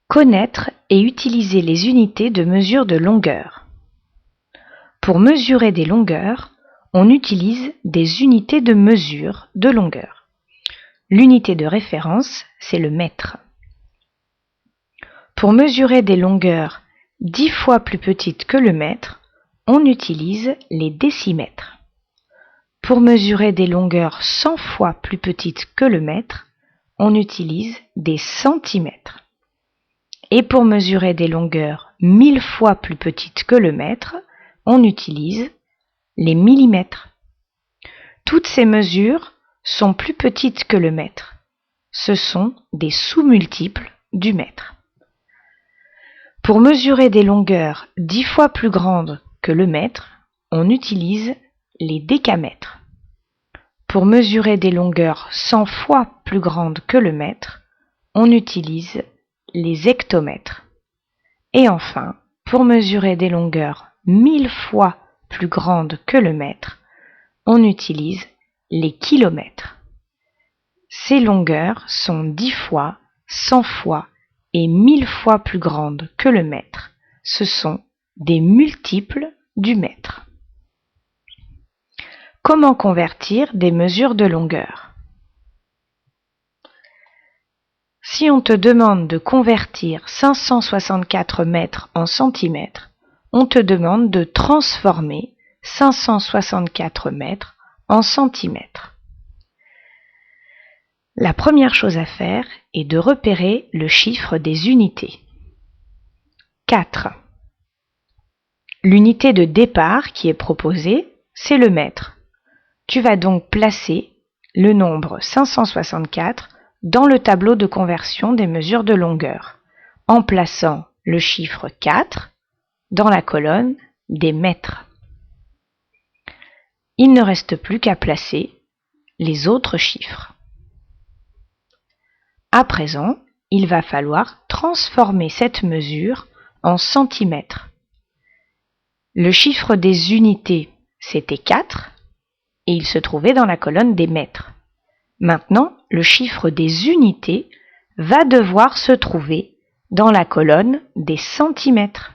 Connaître et utiliser les unités de mesure de longueur. Pour mesurer des longueurs, on utilise des unités de mesure de longueur. L'unité de référence, c'est le mètre. Pour mesurer des longueurs 10 fois plus petites que le mètre, on utilise les décimètres. Pour mesurer des longueurs 100 fois plus petites que le mètre, on utilise des centimètres. Et pour mesurer des longueurs 1000 fois plus petites que le mètre, on utilise les millimètres. Toutes ces mesures sont plus petites que le mètre. Ce sont des sous-multiples du mètre. Pour mesurer des longueurs 10 fois plus grandes que le mètre, on utilise les décamètres. Pour mesurer des longueurs 100 fois plus grandes que le mètre, on utilise les hectomètres. Et enfin, pour mesurer des longueurs 1000 fois plus grandes que le mètre, on utilise les kilomètres. Ces longueurs sont 10 fois, 100 fois et 1000 fois plus grandes que le mètre. Ce sont des multiples du mètre. Comment convertir des mesures de longueur? Si on te demande de convertir 564 mètres en centimètres, on te demande de transformer 564 mètres en centimètres. La première chose à faire est de repérer le chiffre des unités. 4. L'unité de départ qui est proposée, c'est le mètre. Tu vas donc placer le nombre 564 dans le tableau de conversion des mesures de longueur, en plaçant le chiffre 4 dans la colonne des mètres. Il ne reste plus qu'à placer les autres chiffres. À présent, il va falloir transformer cette mesure en centimètres. Le chiffre des unités, c'était 4, et il se trouvait dans la colonne des mètres. Maintenant, le chiffre des unités va devoir se trouver dans la colonne des centimètres.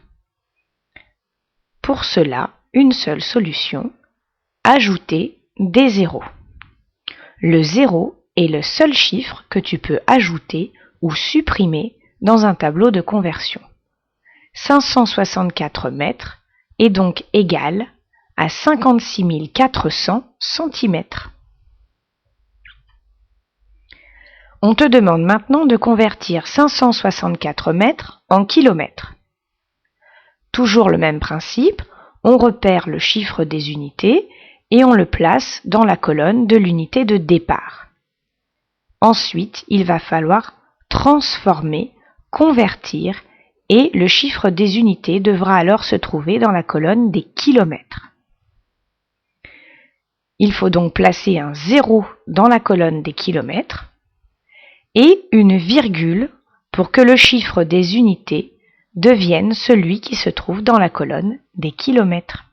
Pour cela, une seule solution, ajouter des zéros. Le 0 est le seul chiffre que tu peux ajouter ou supprimer dans un tableau de conversion. 564 mètres est donc égal à 56 400 centimètres. On te demande maintenant de convertir 564 mètres en kilomètres. Toujours le même principe, on repère le chiffre des unités et on le place dans la colonne de l'unité de départ. Ensuite, il va falloir transformer, convertir et le chiffre des unités devra alors se trouver dans la colonne des kilomètres. Il faut donc placer un 0 dans la colonne des kilomètres et une virgule pour que le chiffre des unités devienne celui qui se trouve dans la colonne des kilomètres.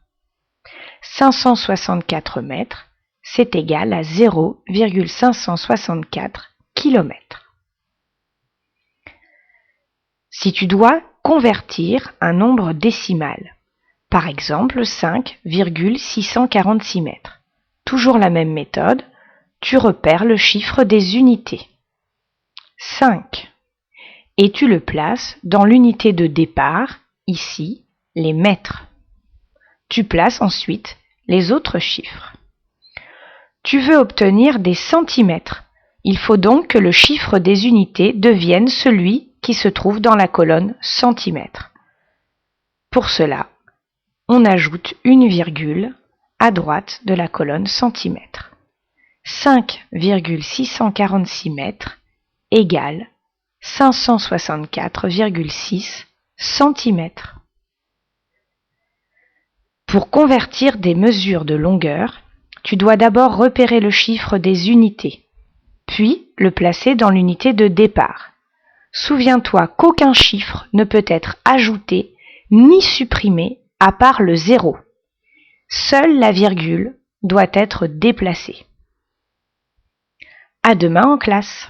564 mètres, c'est égal à 0,564 km. Si tu dois convertir un nombre décimal, par exemple 5,646 mètres, toujours la même méthode, tu repères le chiffre des unités. 5. Et tu le places dans l'unité de départ, ici, les mètres. Tu places ensuite les autres chiffres. Tu veux obtenir des centimètres. Il faut donc que le chiffre des unités devienne celui qui se trouve dans la colonne centimètres. Pour cela, on ajoute une virgule à droite de la colonne centimètres. 5,646 mètres égale 564,6 centimètres. Pour convertir des mesures de longueur, tu dois d'abord repérer le chiffre des unités, puis le placer dans l'unité de départ. Souviens-toi qu'aucun chiffre ne peut être ajouté ni supprimé à part le 0. Seule la virgule doit être déplacée. À demain en classe.